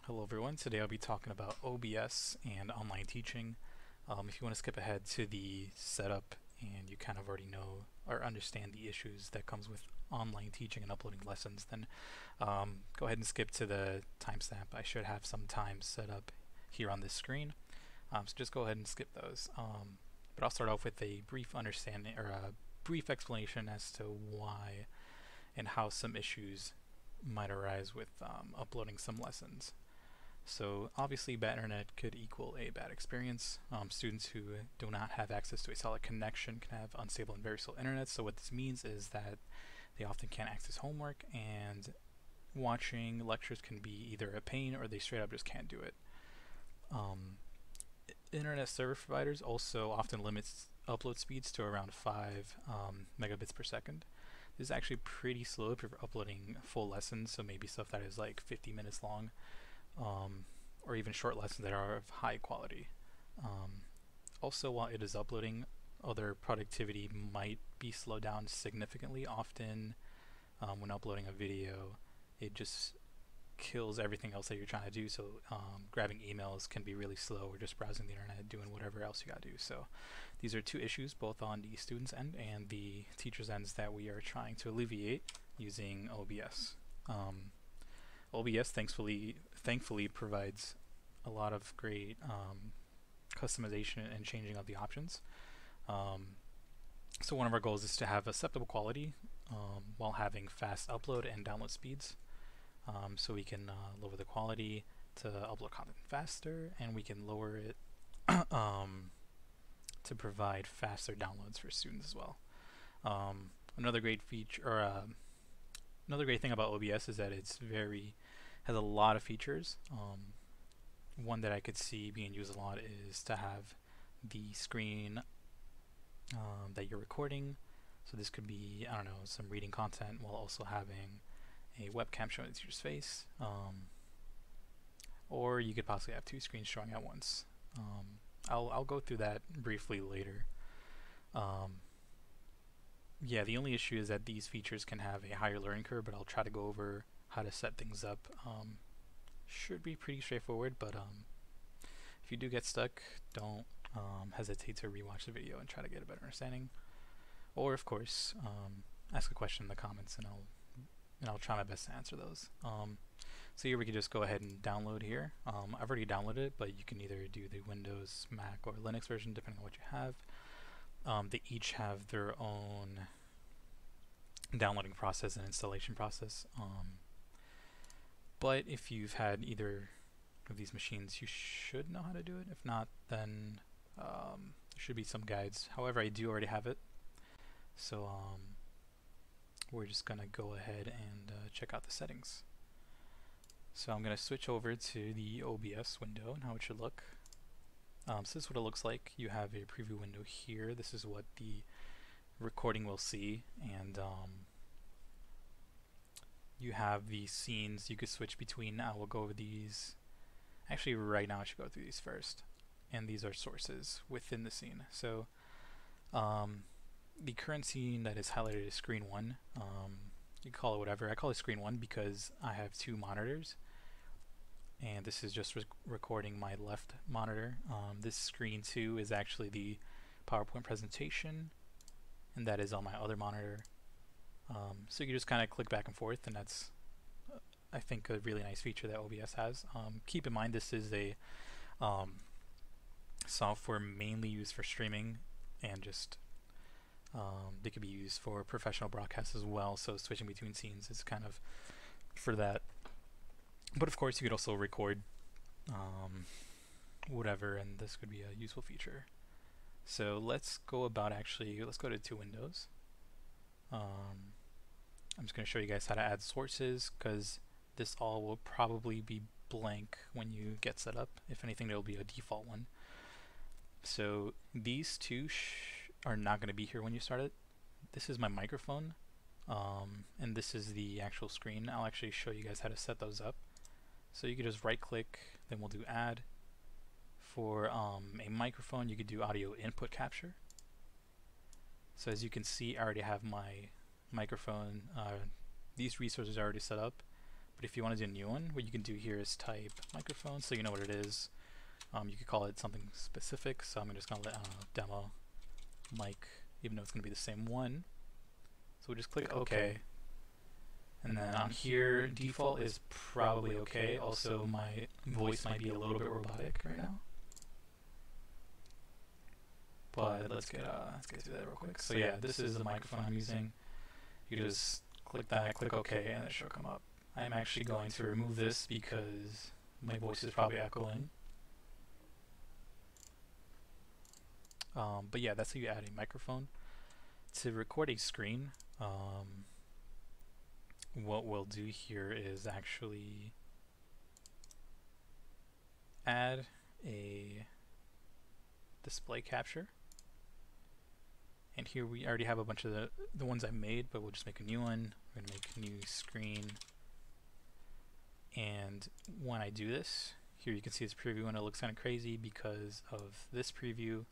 Hello everyone, today I'll be talking about OBS and online teaching. If you want to skip ahead to the setup and you kind of already know or understand the issues that comes with online teaching and uploading lessons, then go ahead and skip to the timestamp. I should have some times set up here on this screen, so just go ahead and skip those. But I'll start off with a brief understanding or a brief explanation as to why and how some issues might arise with uploading some lessons. So obviously bad internet could equal a bad experience. Students who do not have access to a solid connection can have unstable and very slow internet. So what this means is that they often can't access homework, and watching lectures can be either a pain or they straight up just can't do it. Internet service providers also often limits upload speeds to around 5 megabits per second. This is actually pretty slow if you're uploading full lessons, so maybe stuff that is like 50 minutes long. Or even short lessons that are of high quality. Also, while it is uploading, other productivity might be slowed down significantly. Often, when uploading a video, it just kills everything else that you're trying to do. So, grabbing emails can be really slow, or just browsing the internet, doing whatever else you gotta do. So, these are two issues, both on the student's end and the teacher's ends, that we are trying to alleviate using OBS. OBS thankfully provides a lot of great customization and changing of the options. So one of our goals is to have acceptable quality while having fast upload and download speeds. So we can lower the quality to upload content faster, and we can lower it to provide faster downloads for students as well. Another great feature, or another great thing about OBS is that has a lot of features. One that I could see being used a lot is to have the screen that you're recording. So this could be, I don't know, some reading content while also having a webcam showing the teacher's face. Or you could possibly have two screens showing at once. I'll go through that briefly later. Yeah, the only issue is that these features can have a higher learning curve, but I'll try to go over how to set things up. Should be pretty straightforward, but if you do get stuck, don't hesitate to rewatch the video and try to get a better understanding. Or, of course, ask a question in the comments, and I'll try my best to answer those. So here we can just go ahead and download here. I've already downloaded it, but you can either do the Windows, Mac, or Linux version, depending on what you have. They each have their own downloading process and installation process. But if you've had either of these machines, you should know how to do it. If not, then there should be some guides. However, I do already have it. So we're just going to go ahead and check out the settings. So I'm going to switch over to the OBS window and how it should look. So this is what it looks like. You have a preview window here. This is what the recording will see, and you have the scenes you could switch between. Now we'll go over these. Actually, right now I should go through these first, and these are sources within the scene. So the current scene that is highlighted is screen 1. You can call it whatever. I call it screen 1 because I have 2 monitors, and this is just recording my left monitor. This screen 2 is actually the PowerPoint presentation, and that is on my other monitor. So you just kind of click back and forth, and that's, I think, a really nice feature that OBS has. Keep in mind this is a software mainly used for streaming, and just they could be used for professional broadcasts as well, so switching between scenes is kind of for that. But of course you could also record whatever, and this could be a useful feature. So let's go to 2 windows. I'm just going to show you guys how to add sources, because this all will probably be blank when you get set up. If anything, there will be a default one. So these two are not going to be here when you start it. This is my microphone, and this is the actual screen. I'll actually show you guys how to set those up. So you can just right click, then we'll do add. For a microphone, you could do audio input capture. So as you can see, I already have my microphone. These resources are already set up, But if you want to do a new one, what you can do here is type microphone so you know what it is. You could call it something specific, so I'm just going to let demo mic, even though it's going to be the same one. So we'll just click OK. And then on here, default is probably okay. Also, my voice might be a little bit robotic right now. But let's get through that real quick. So yeah, this is the microphone I'm using. You just click that, click OK, and it should come up. I'm actually going to remove this because my voice is probably echoing. But yeah, that's how you add a microphone. To record a screen, what we'll do here is actually add a display capture. And here we already have a bunch of the ones I made, but we'll just make a new one. We're gonna make a new screen. And when I do this, here you can see this preview and it looks kind of crazy because of this preview.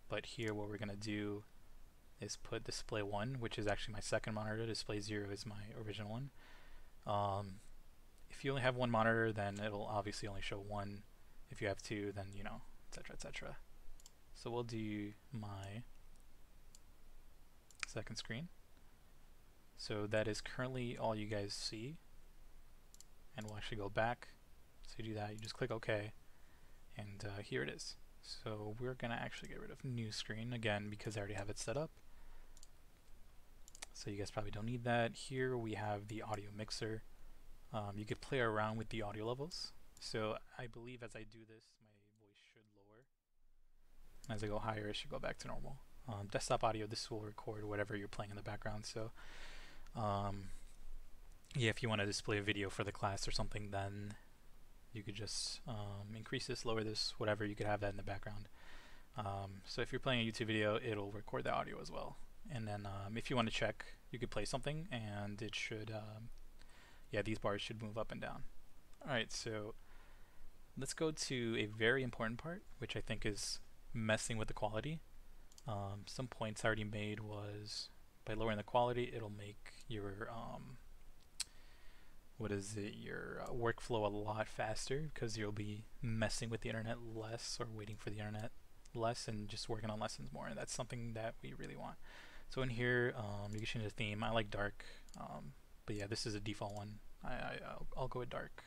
But here what we're gonna do is put display 1, which is actually my second monitor. Display 0 is my original one. If you only have one monitor, then it'll obviously only show one. If you have two, then you know, etc., etc. So we'll do my second screen. So that is currently all you guys see. And we'll actually go back. So you do that, you just click OK, and here it is. So we're gonna actually get rid of new screen again because I already have it set up. So you guys probably don't need that. Here we have the audio mixer. You could play around with the audio levels. So I believe as I do this, my voice should lower. As I go higher, it should go back to normal. Desktop audio, this will record whatever you're playing in the background. So yeah, if you want to display a video for the class or something, then you could just increase this, lower this, whatever. You could have that in the background. So if you're playing a YouTube video, it'll record the audio as well. And then if you want to check, you could play something and it should, yeah, these bars should move up and down. Alright, so let's go to a very important part, which I think is messing with the quality. Some points I already made was by lowering the quality, it'll make your your workflow a lot faster because you'll be messing with the internet less or waiting for the internet less and just working on lessons more, and that's something that we really want. So in here, you can change the theme. I like dark, but yeah, this is a default one. I'll go with dark.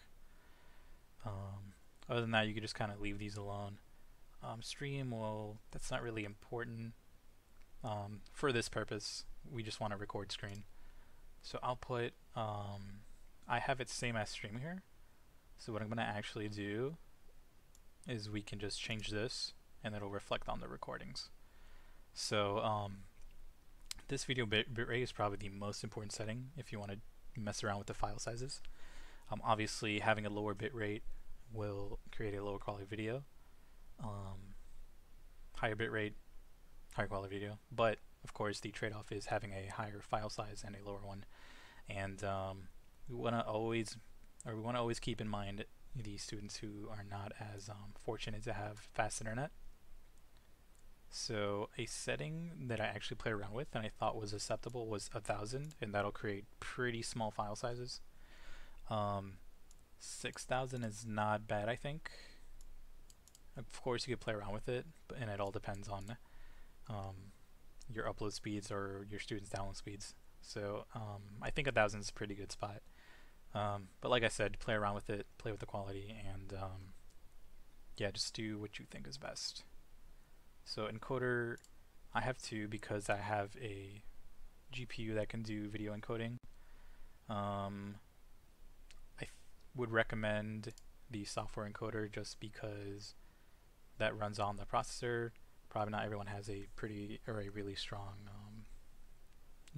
Other than that, you can just kind of leave these alone. Stream, well, that's not really important. For this purpose, we just want to record screen. So I'll put, I have it same as stream here. So what I'm going to actually do is we can just change this and it'll reflect on the recordings. So this video bitrate is probably the most important setting if you want to mess around with the file sizes. Obviously having a lower bitrate will create a lower quality video. Higher bitrate, higher quality video, but of course the trade-off is having a higher file size and a lower one. And we want to always keep in mind the students who are not as fortunate to have fast internet. So a setting that I actually played around with and I thought was acceptable was 1000, and that'll create pretty small file sizes. 6000 is not bad, I think. Of course you could play around with it, and it all depends on your upload speeds or your students' download speeds. So I think 1000 is a pretty good spot. But like I said, play around with it, play with the quality, and yeah, just do what you think is best. So encoder, I have two because I have a GPU that can do video encoding. I would recommend the software encoder just because that runs on the processor. Probably not everyone has a really strong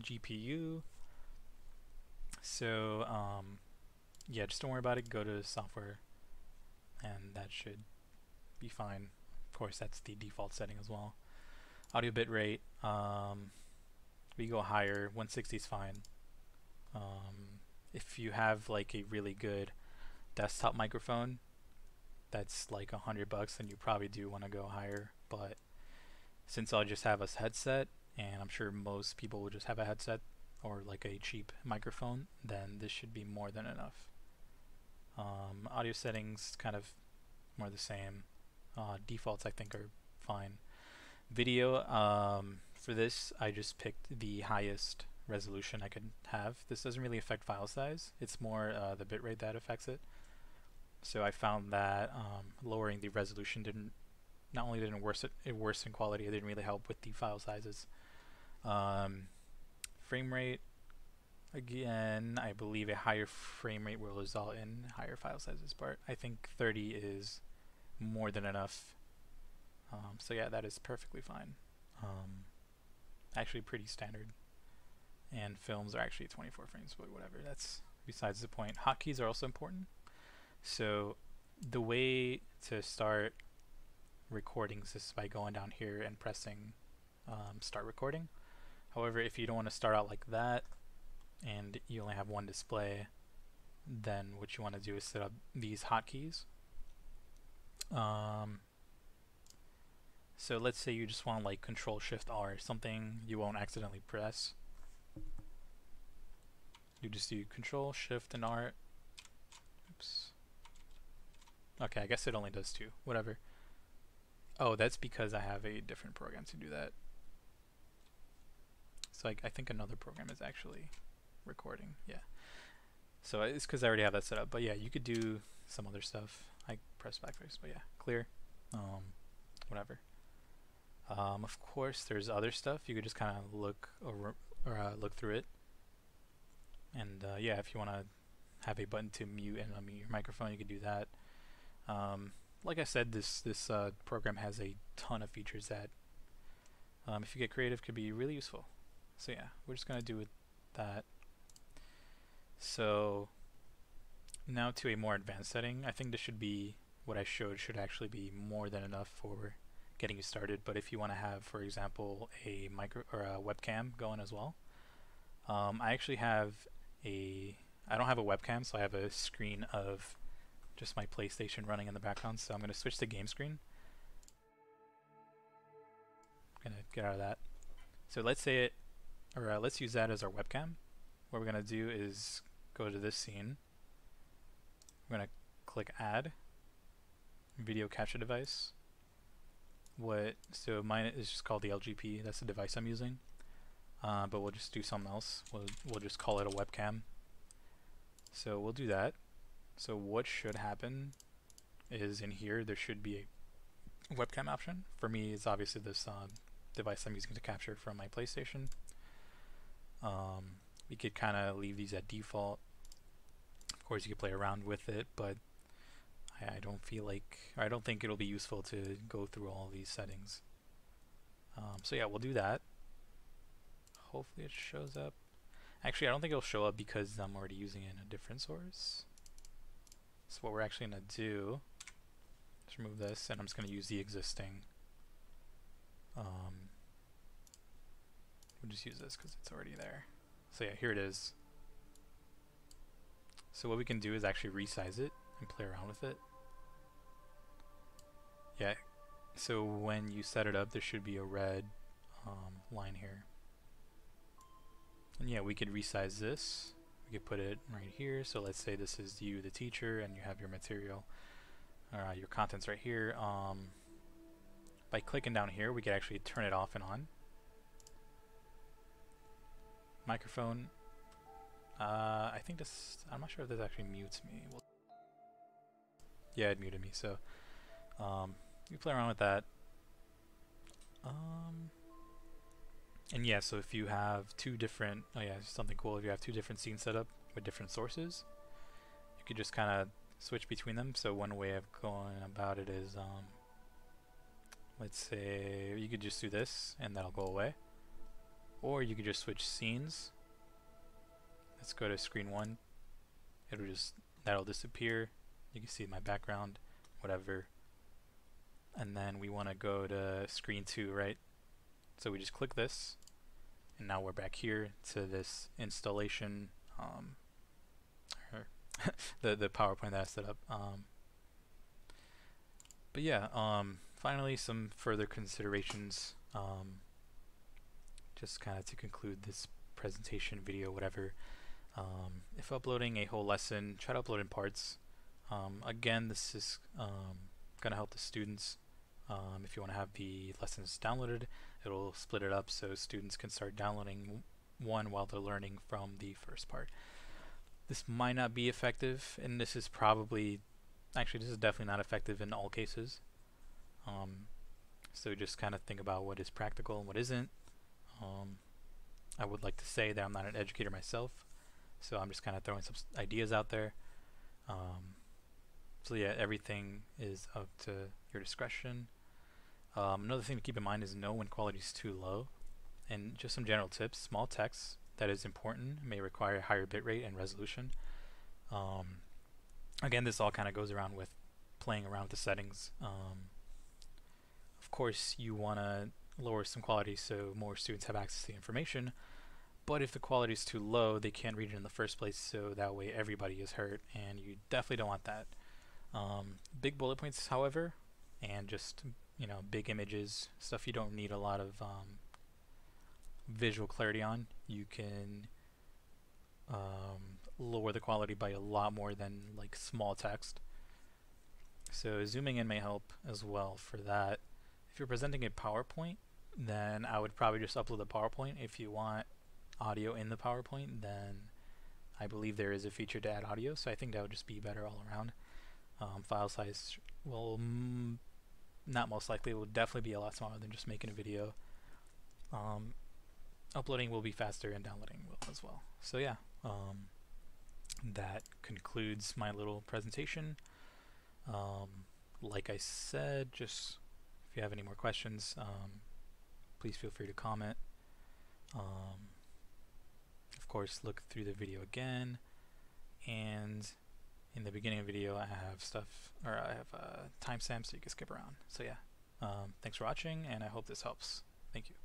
GPU. So yeah, just don't worry about it. Go to software and that should be fine. Of course, that's the default setting as well. Audio bitrate, we go higher. 160 is fine. If you have like a really good desktop microphone that's like $100, then you probably do want to go higher. But since I'll just have a headset, and I'm sure most people will just have a headset, or like a cheap microphone, then this should be more than enough. Audio settings kind of more the same. Defaults I think are fine. Video, for this I just picked the highest resolution I could have. This doesn't really affect file size, it's more the bitrate that affects it. So I found that lowering the resolution not only didn't worsen quality, it didn't really help with the file sizes. Frame rate, again, I believe a higher frame rate will result in higher file sizes, but I think 30 is more than enough. So yeah, that is perfectly fine. Actually pretty standard. And films are actually 24 frames, but whatever, that's besides the point. Hotkeys are also important. So the way to start recordings is by going down here and pressing start recording. However, if you don't want to start out like that and you only have one display, then what you want to do is set up these hotkeys. So let's say you just want like Control Shift R, something you won't accidentally press. You just do Control Shift and R. Oops. Okay, I guess it only does two. Whatever. Oh, that's because I have a different program to do that. So I think another program is actually recording. Yeah. So it's because I already have that set up. But yeah, you could do some other stuff. I press backwards, but yeah, clear. Whatever. Of course, there's other stuff. You could just kind of look over or look through it. And yeah, if you want to have a button to mute and unmute your microphone, you could do that. Like I said, this program has a ton of features that, if you get creative, could be really useful. So yeah, we're just gonna do with that. So now to a more advanced setting. I think this should be what I showed should actually be more than enough for getting you started. But if you want to have, for example, a webcam going as well, I actually have I don't have a webcam, so I have a screen of just my PlayStation running in the background. So I'm going to switch to game screen. I'm going to get out of that. So let's use that as our webcam. What we're going to do is go to this scene. We're going to click Add Video Capture Device. So mine is just called the LGP. That's the device I'm using. But we'll just do something else. We'll just call it a webcam. So we'll do that. So what should happen is in here there should be a webcam option. For me, it's obviously this device I'm using to capture from my PlayStation. We could kind of leave these at default. Of course, you could play around with it, but I don't think it'll be useful to go through all these settings. So yeah, we'll do that. Hopefully it shows up. Actually, I don't think it'll show up because I'm already using it in a different source. So what we're actually going to do is remove this, and I'm just going to use the existing. We'll just use this because it's already there. So yeah, here it is. So what we can do is actually resize it and play around with it. Yeah, so when you set it up, there should be a red line here. And yeah, we could resize this. We could put it right here. So let's say this is you, the teacher, and you have your material, your contents right here. By clicking down here, we could actually turn it off and on. Microphone. I think this, I'm not sure if this actually mutes me. Yeah, it muted me. So you play around with that. And yeah, so if you have two different, something cool, if you have two different scenes set up with different sources, you could just kind of switch between them. So one way of going about it is, let's say you could just do this and that'll go away. Or you could just switch scenes. Let's go to screen 1. That'll disappear. You can see my background, whatever. And then we want to go to screen 2, right? So we just click this, and now we're back here to this installation, the PowerPoint that I set up. But yeah, finally some further considerations, just kind of to conclude this presentation, video, whatever. If uploading a whole lesson, try to upload in parts. Again, this is going to help the students. If you want to have the lessons downloaded, it'll split it up so students can start downloading one while they're learning from the first part. This might not be effective, and this is definitely not effective in all cases. So just kind of think about what is practical and what isn't. I would like to say that I'm not an educator myself, so I'm just kind of throwing some ideas out there. So yeah, everything is up to your discretion. Another thing to keep in mind is know when quality is too low. And just some general tips: small text that is important may require a higher bitrate and resolution. Again, this all kind of goes around with playing around with the settings. Of course, you want to lower some quality so more students have access to the information, but if the quality is too low, they can't read it in the first place, so that way everybody is hurt, and you definitely don't want that. Big bullet points, however, and just big images, stuff you don't need a lot of visual clarity on, you can lower the quality by a lot more than like small text. So zooming in may help as well for that. If you're presenting a PowerPoint, then I would probably just upload the PowerPoint. If you want audio in the PowerPoint, then I believe there is a feature to add audio, so I think that would just be better all around. File size will not most likely, it will definitely be a lot smaller than just making a video. Uploading will be faster and downloading will as well. So yeah, that concludes my little presentation. Like I said, just if you have any more questions, please feel free to comment. Of course, look through the video again, and in the beginning of the video I have timestamps so you can skip around. So yeah, thanks for watching, and I hope this helps. Thank you.